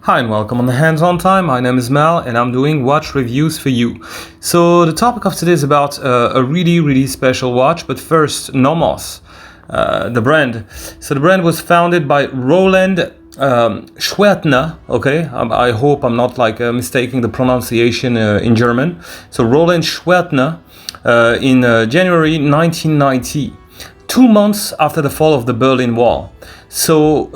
Hi and welcome on the Hands-On Time. My name is Mel and I'm doing watch reviews for you. So the topic of today is about a really special watch, but first Nomos, the brand. So the brand was founded by Roland Schwertner, okay? I hope I'm not mistaking the pronunciation in German. So Roland Schwertner in January 1990. 2 months after the fall of the Berlin Wall. So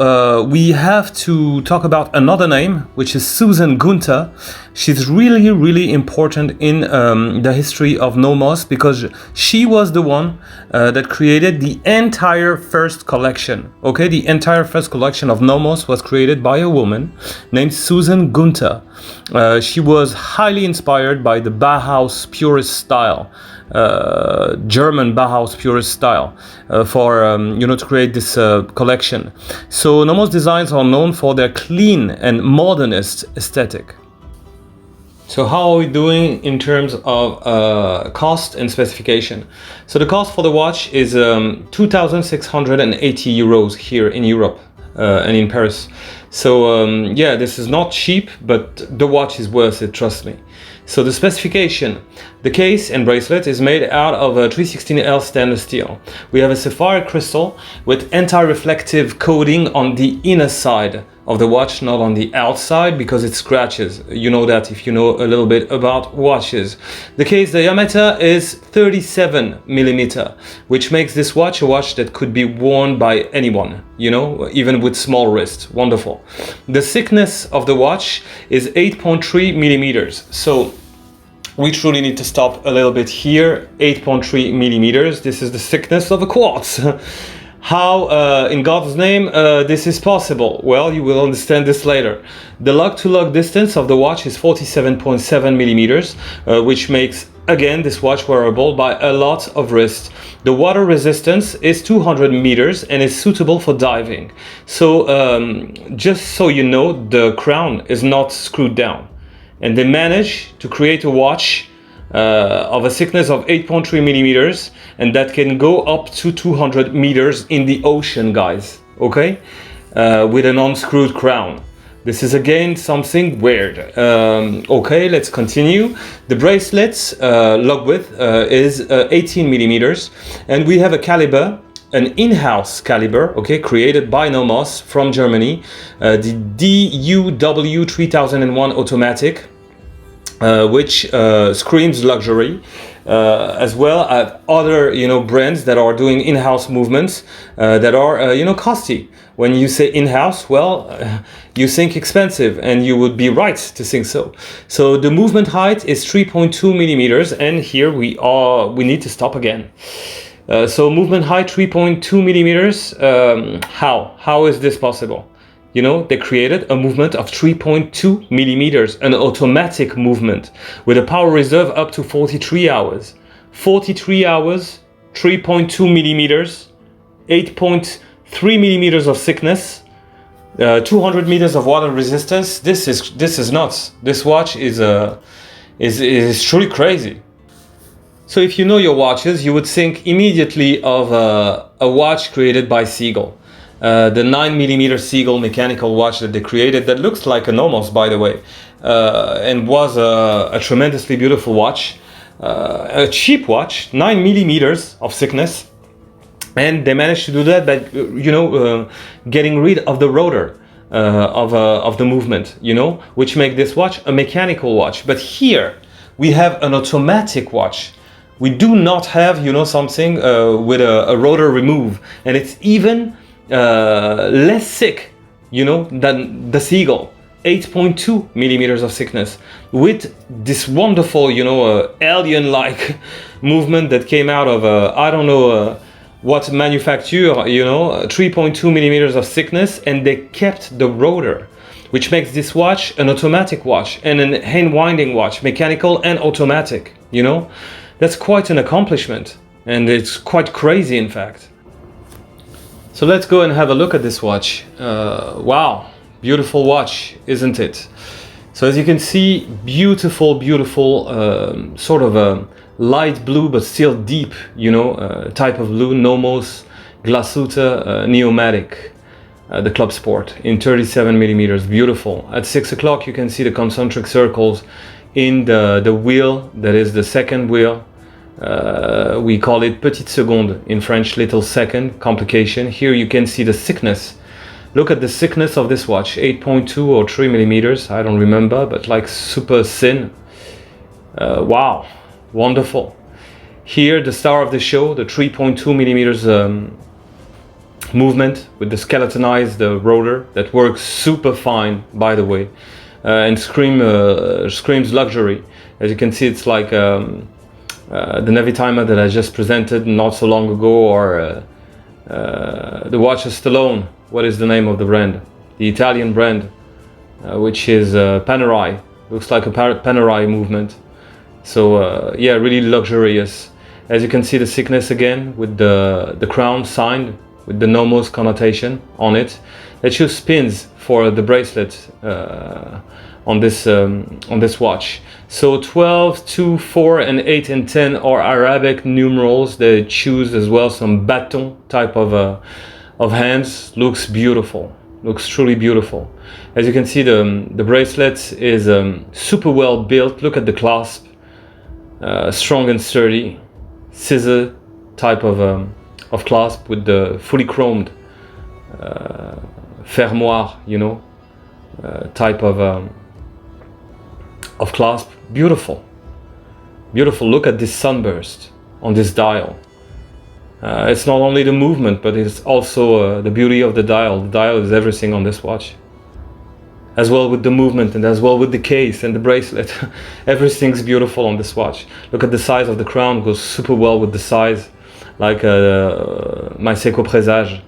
we have to talk about another name, which is Susan Gunther. She's really important in the history of Nomos because she was the one that created the entire first collection. Okay, the entire first collection of Nomos was created by a woman named Susan Gunther. She was highly inspired by the Bauhaus purist style. German Bauhaus purist style to create this collection. So Nomos designs are known for their clean and modernist aesthetic. So how are we doing in terms of cost and specification? So the cost for the watch is 2,680 euros here in Europe and in Paris. So this is not cheap, but the watch is worth it, trust me. So the specification, the case and bracelet is made out of a 316L stainless steel. We have a sapphire crystal with anti-reflective coating on the inner side of the watch, not on the outside because it scratches. You know that if you know a little bit about watches. The case diameter is 37 millimeter, which makes this watch a watch that could be worn by anyone, even with small wrists. Wonderful. The thickness of the watch is 8.3 millimeters. So we truly need to stop a little bit here. 8.3 millimeters. This is the thickness of a quartz. How, in God's name, this is possible? Well, you will understand this later. The lug-to-lug distance of the watch is 47.7 millimeters, which makes, again, this watch wearable by a lot of wrist. The water resistance is 200 meters and is suitable for diving. So, just so you know, the crown is not screwed down. And they managed to create a watch of a thickness of 8.3 millimeters, and that can go up to 200 meters in the ocean, guys, okay? With an unscrewed crown. This is again something weird. Okay, let's continue. The bracelet's lug width is 18 millimeters, and we have a caliber, an in-house caliber, okay, created by Nomos from Germany, the DUW 3001 automatic, which screams luxury, as well as other brands that are doing in-house movements that are costly. When you say in-house, well, you think expensive, and you would be right to think so. So the movement height is 3.2 millimeters, and here we need to stop again. So movement height 3.2 millimeters. How is this possible? They created a movement of 3.2 millimeters, an automatic movement with a power reserve up to 43 hours. 43 hours, 3.2 millimeters, 8.3 millimeters of thickness, 200 meters of water resistance. This is nuts. This watch is truly crazy. So if you know your watches, you would think immediately of a watch created by Seagull. The 9mm Seagull mechanical watch that they created, that looks like a Nomos, by the way, and was a tremendously beautiful watch, a cheap watch, 9mm of thickness, and they managed to do that by getting rid of the rotor of the movement, which make this watch a mechanical watch. But here we have an automatic watch. We do not have something with a rotor remove, and it's even less thick, than the Seagull, 8.2 millimeters of thickness, with this wonderful, alien-like movement that came out of I don't know what manufacturer, 3.2 millimeters of thickness, and they kept the rotor, which makes this watch an automatic watch and an hand-winding watch, mechanical and automatic. That's quite an accomplishment, and it's quite crazy, in fact. So let's go and have a look at this watch. Wow, beautiful watch, isn't it? So as you can see, beautiful, sort of a light blue but still deep, type of blue, Nomos Glasuta Neomatik. the Club Sport in 37 millimeters. Beautiful. At 6 o'clock you can see the concentric circles in the wheel, that is the second wheel. We call it petite seconde in French, little second complication. Here you can see the thickness. Look at the thickness of this watch, 8.2 or 3 millimeters, I don't remember, but like super thin. Wow, wonderful. Here the star of the show, the 3.2 millimeters movement with the skeletonized rotor that works super fine, by the way, and screams luxury. As you can see, it's like the Navy timer that I just presented not so long ago, or the watch of Stallone. What is the name of the brand? The Italian brand, which is Panerai. Looks like a Panerai movement. So yeah, really luxurious. As you can see, the thickness again with the crown signed with the Nomos connotation on it. Let's use spins for the bracelet on this watch. So 12, 2, 4, and 8 and 10 are Arabic numerals. They choose as well some baton type of hands. Looks beautiful. Looks truly beautiful. As you can see, the bracelet is super well built. Look at the clasp, strong and sturdy, scissor type of clasp with the fully chromed fermoir, you know, type of clasp. Beautiful, beautiful. Look at this sunburst on this dial. It's not only the movement, but it's also the beauty of the dial. The dial is everything on this watch, as well with the movement and as well with the case and the bracelet. Everything's beautiful on this watch. Look at the size of the crown, goes super well with the size, like my Seiko Presage.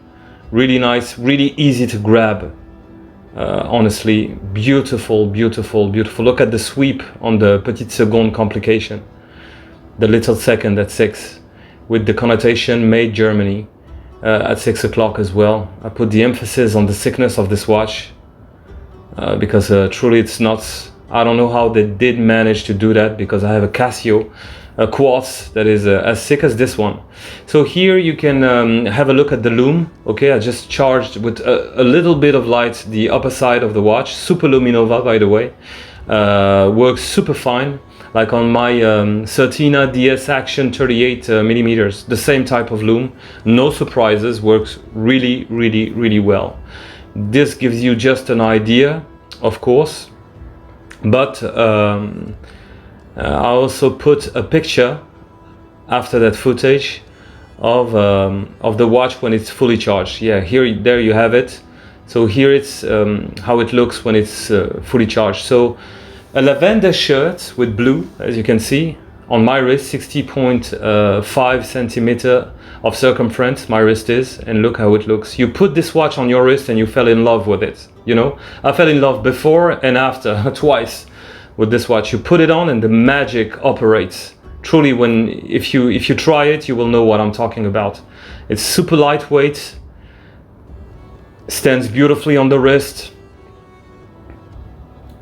Really nice, really easy to grab. Honestly, beautiful, beautiful, beautiful. Look at the sweep on the petite seconde complication, the little second at 6, with the connotation made Germany at 6 o'clock as well. I put the emphasis on the thickness of this watch because truly it's not. I don't know how they did manage to do that, because I have a Casio, a quartz that is as thick as this one. So here you can have a look at the Lume. Okay, I just charged with a little bit of light the upper side of the watch. Super Luminova, by the way. Works super fine, like on my Certina DS Action 38 millimeters. The same type of Lume, no surprises. Works really, really, really well. This gives you just an idea, of course, but I also put a picture after that footage of the watch when it's fully charged. Yeah, there you have it. So here it's how it looks when it's fully charged. So a lavender shirt with blue, as you can see on my wrist, 60.5 centimeter of circumference my wrist is, and look how it looks. You put this watch on your wrist and you fell in love with it. You know, I fell in love before and after twice with this watch. You put it on and the magic operates. Truly, if you try it, you will know what I'm talking about. It's super lightweight, stands beautifully on the wrist.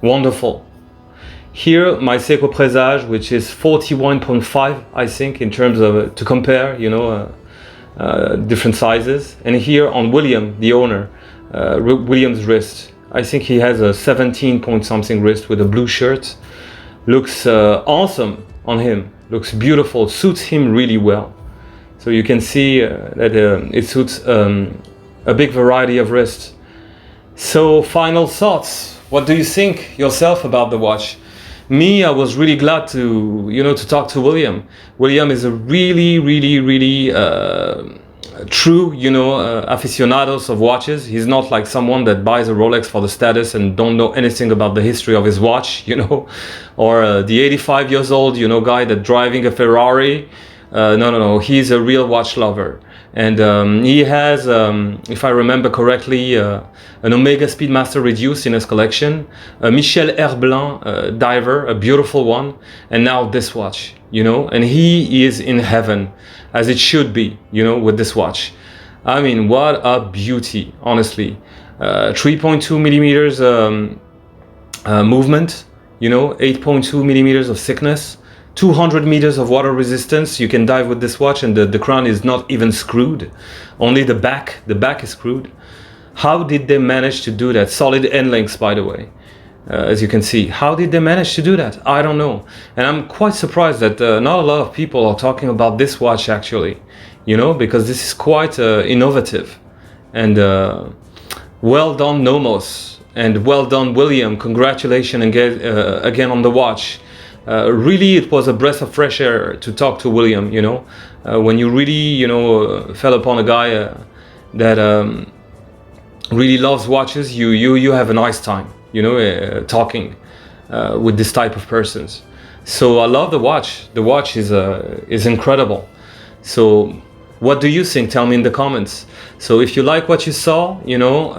Wonderful. Here my Seiko Presage, which is 41.5, I think, in terms of to compare, you know, different sizes. And here on William, the owner, William's wrist, I think he has a 17 point something wrist with a blue shirt. Looks awesome on him. Looks beautiful. Suits him really well. So you can see that it suits a big variety of wrists. So final thoughts. What do you think yourself about the watch? Me, I was really glad to talk to William. William is a really true, aficionados of watches. He's not like someone that buys a Rolex for the status and don't know anything about the history of his watch, or the 85 years old, guy that driving a Ferrari. No. He's a real watch lover. And he has, if I remember correctly, an Omega Speedmaster reduced in his collection, a Michel Herblanc diver, a beautiful one, and now this watch, and he is in heaven, as it should be, with this watch. I mean, what a beauty, honestly. 3.2 millimeters movement, 8.2 millimeters of thickness, 200 meters of water resistance. You can dive with this watch and the crown is not even screwed. Only the back is screwed. How did they manage to do that? Solid end links, by the way, as you can see. How did they manage to do that? I don't know. And I'm quite surprised that not a lot of people are talking about this watch, actually, you know, because this is quite innovative. And well done, Nomos, and well done, William. Congratulations again on the watch. Really, it was a breath of fresh air to talk to William, you know, when you really, you know, fell upon a guy that really loves watches. You have a nice time, you know, talking with this type of persons. So I love the watch. The watch is incredible. So what do you think? Tell me in the comments. So if you like what you saw, you know,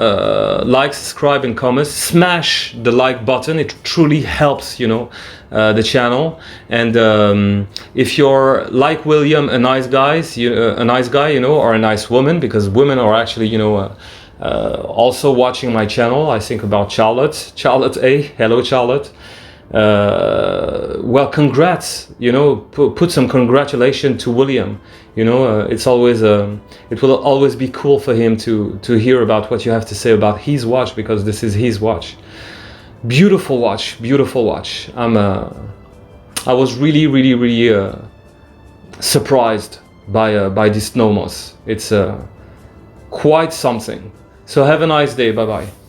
like, subscribe, and comment. Smash the like button. It truly helps, you know, the channel. And if you're like William, a nice guy, you know, or a nice woman, because women are actually, you know, also watching my channel. I think about Charlotte A. Hello, Charlotte. Well, congrats, you know, put some congratulations to William. You know, it's always it will always be cool for him to hear about what you have to say about his watch, because this is his watch. Beautiful watch, beautiful watch. I was really surprised by this Nomos. It's quite something. So have a nice day. Bye bye.